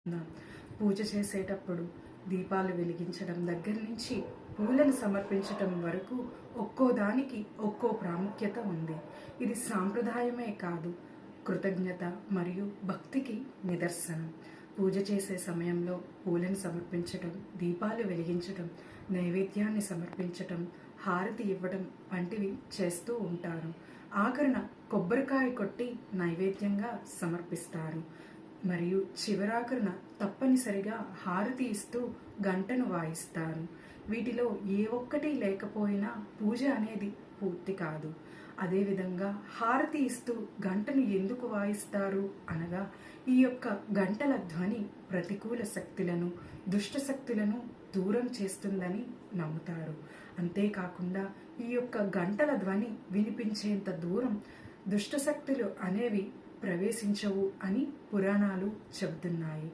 నా పూజ చేసేటప్పుడు దీపాలు వెలిగించడం దగ్గర నుంచి పూలను సమర్పించటం వరకు ఒక్కో దానికి ఒక్కో ప్రాముఖ్యత ఉంది. ఇది సాంప్రదాయమే కాదు, కృతజ్ఞత మరియు భక్తికి నిదర్శనం. పూజ చేసే సమయంలో పూలను సమర్పించటం, దీపాలు వెలిగించటం, నైవేద్యాన్ని సమర్పించటం, హారతి ఇవ్వడం వంటివి చేస్తూ ఉంటారు. ఆఖరణ కొబ్బరికాయ కొట్టి నైవేద్యంగా సమర్పిస్తారు. మరియు చివరాఖరున తప్పనిసరిగా హారతి ఇస్తూ గంటను వాయిస్తారు. వీటిలో ఏ ఒక్కటి లేకపోయినా పూజ అనేది పూర్తి కాదు. అదేవిధంగా హారతి ఇస్తూ గంటను ఎందుకు వాయిస్తారు అనగా, ఈ యొక్క గంటల ధ్వని ప్రతికూల శక్తులను, దుష్ట శక్తులను దూరం చేస్తుందని నమ్ముతారు. అంతేకాకుండా ఈ యొక్క గంటల ధ్వని వినిపించేంత దూరం దుష్టశక్తులు అనేవి ప్రవేశించవు అని పురాణాలు చెబుతున్నాయి.